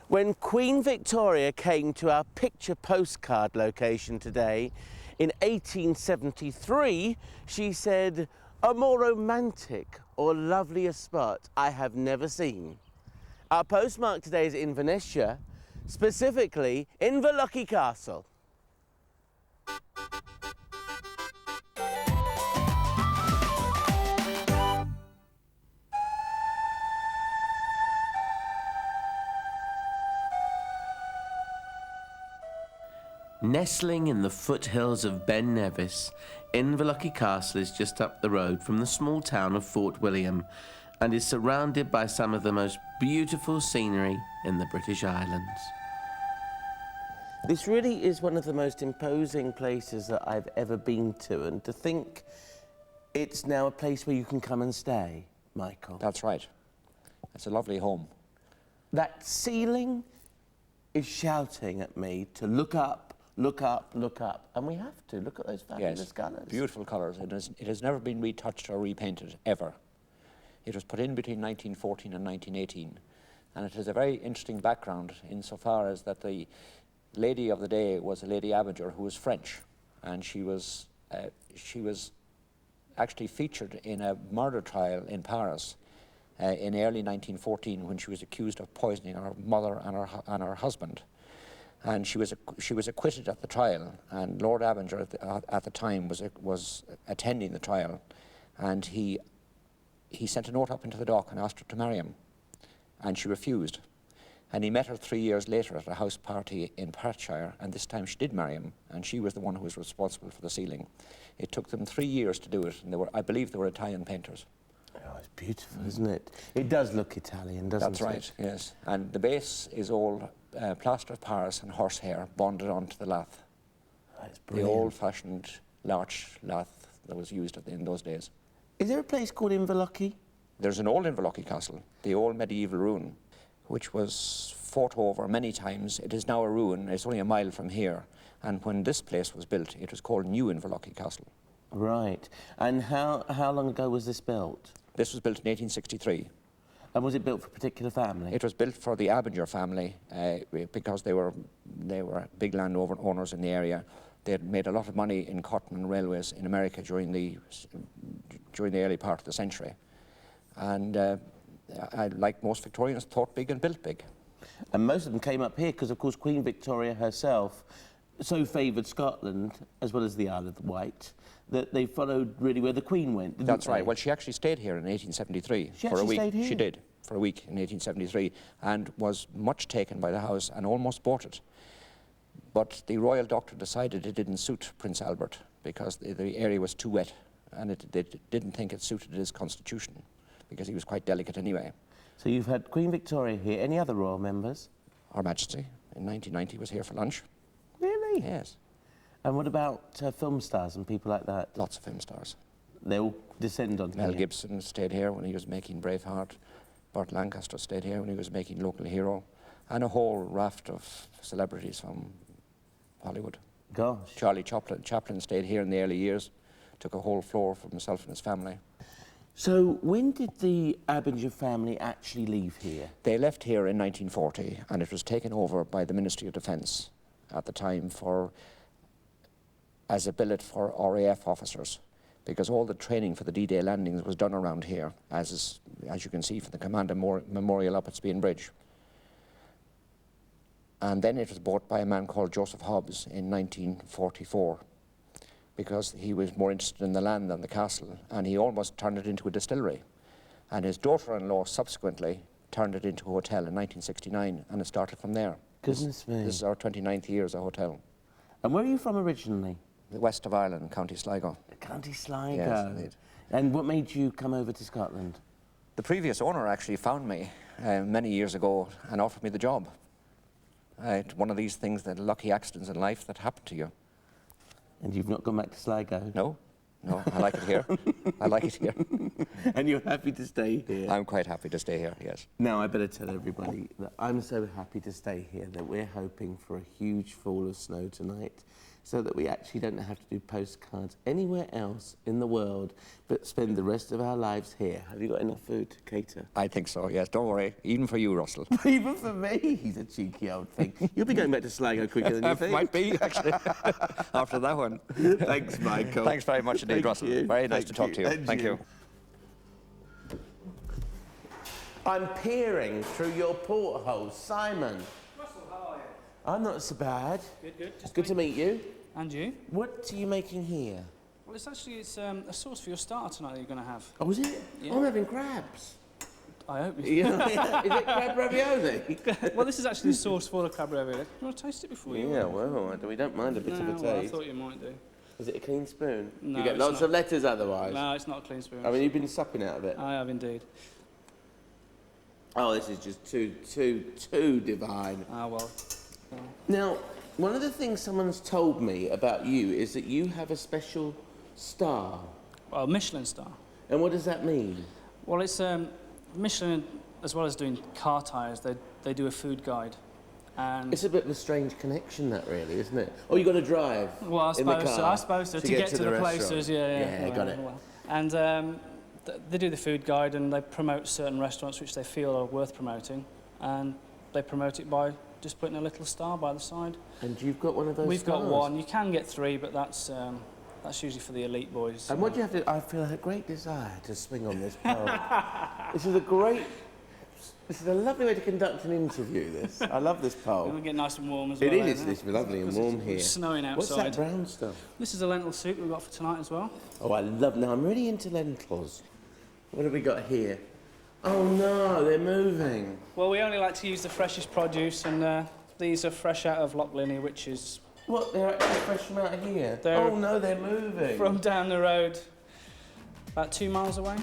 When Queen Victoria came to our picture postcard location today in 1873, she said, "A more romantic or lovelier spot I have never seen." Our postmark today is Invernesshire, specifically Inverlochy Castle. Nestling in the foothills of Ben Nevis, Inverlochy Castle is just up the road from the small town of Fort William and is surrounded by some of the most beautiful scenery in the British Islands. This really is one of the most imposing places that I've ever been to, and to think it's now a place where you can come and stay, Michael. That's right. It's a lovely home. That ceiling is shouting at me to look up. Look up, look up. And we have to. Look at those fabulous colours. Beautiful colours. It has never been retouched or repainted, ever. It was put in between 1914 and 1918. And it has a very interesting background insofar as that the lady of the day was a Lady Abinger who was French. And she was actually featured in a murder trial in Paris in early 1914 when she was accused of poisoning her mother and her husband. And she was acquitted at the trial, and Lord Abinger at the time was attending the trial, and he sent a note up into the dock and asked her to marry him, and she refused. And he met her 3 years later at a house party in Perthshire, and this time she did marry him, and she was the one who was responsible for the ceiling. It took them 3 years to do it, and I believe they were Italian painters. Oh, it's beautiful, isn't it? It does look Italian, doesn't it? That's right, yes. And the base is all plaster of Paris and horsehair bonded onto the lath. That's brilliant. The old-fashioned larch lath that was used in those days. Is there a place called Inverlochy? There's an old Inverlochy castle, the old medieval ruin, which was fought over many times. It is now a ruin. It's only a mile from here. And when this place was built, it was called New Inverlochy Castle. Right. And how long ago was this built? This was built in 1863. And was it built for a particular family? It was built for the Abinger family because they were big landowners in the area. They had made a lot of money in cotton and railways in America during the early part of the century. And like most Victorians, thought big and built big. And most of them came up here because, of course, Queen Victoria herself so favoured Scotland, as well as the Isle of Wight, that they followed really where the Queen went, didn't That's they? right. Well, she actually stayed here in 1873 She for a actually week. stayed here? She did, for a week in 1873, and was much taken by the house and almost bought it. But the royal doctor decided it didn't suit Prince Albert because the area was too wet, and they didn't think it suited his constitution because he was quite delicate anyway. So you've had Queen Victoria here. Any other royal members? Her Majesty in 1990 was here for lunch. Really? Yes. And what about film stars and people like that? Lots of film stars. They all descend on Mel here. Gibson stayed here when he was making Braveheart. Burt Lancaster stayed here when he was making Local Hero. And a whole raft of celebrities from Hollywood. Gosh. Charlie Chaplin stayed here in the early years, took a whole floor for himself and his family. So when did the Abinger family actually leave here? They left here in 1940, and it was taken over by the Ministry of Defence at the time as a billet for RAF officers, because all the training for the D-Day landings was done around here, as you can see from the Commander Memorial up at Spean Bridge. And then it was bought by a man called Joseph Hobbs in 1944, because he was more interested in the land than the castle, and he almost turned it into a distillery. And his daughter-in-law subsequently turned it into a hotel in 1969, and it started from there. Goodness me. This is our 29th year as a hotel. And where are you from originally? The west of Ireland, County Sligo. County Sligo. Yes, indeed. And what made you come over to Scotland? The previous owner actually found me many years ago and offered me the job. It's one of these things, that lucky accidents in life that happen to you. And you've not gone back to Sligo? No, I like it here. I like it here. And you're happy to stay here? I'm quite happy to stay here, yes. Now, I better tell everybody that I'm so happy to stay here that we're hoping for a huge fall of snow tonight. so that we actually don't have to do postcards anywhere else in the world, but spend the rest of our lives here. Have you got enough food to cater? I think so, yes. Don't worry. Even for you, Russell. Even for me? He's a cheeky old thing. You'll be going back to Sligo quicker than you think. Might be, actually, after that one. Thanks, Michael. Thanks very much indeed, Thank Russell. you. Very nice Thank to talk to you. And Thank you. I'm peering through your porthole. Simon. Russell, how are you? I'm not so bad. Good. Just Good to meet you. And you? What are you making here? Well, it's a sauce for your starter tonight that you're going to have. Oh, is it? Yeah. I'm having crabs. I hope you. Yeah. Is it crab ravioli? Well, this is actually the sauce for the crab ravioli. You want to taste it before you? Yeah, well, we don't mind a bit of a taste. Well, I thought you might do. Is it a clean spoon? No, you get it's lots not. of letters otherwise. No, it's not a clean spoon. I mean, you've been supping out of it. I have indeed. Oh, this is just too divine. Ah, well. Now, one of the things someone's told me about you is that you have a special star. Well, Michelin star. And what does that mean? Well, it's Michelin, as well as doing car tyres, they do a food guide. And It's a bit of a strange connection, that really, isn't it? Oh, you got to drive well, I in the suppose so. car I suppose so. to To get to the restaurant. places, yeah. Yeah, got it. Well. And they do the food guide and they promote certain restaurants which they feel are worth promoting, and they promote it by just putting a little star by the side. And you've got one of those We've stars? got one. You can get 3, but that's usually for the elite boys. And what do you have to... I feel a great desire to swing on this pole. This is a lovely way to conduct an interview, this. I love this pole. It'll get nice and warm as well. It is, isn't it's lovely and warm here. It's snowing outside. What's that brown stuff? This is a lentil soup we've got for tonight as well. Oh, I love... Now, I'm really into lentils. What have we got here? Oh, no, they're moving. Well, we only like to use the freshest produce, and these are fresh out of Loch Linney, which is What, they're actually fresh from out here? They're Oh, no, they're moving. from down the road, about 2 miles away.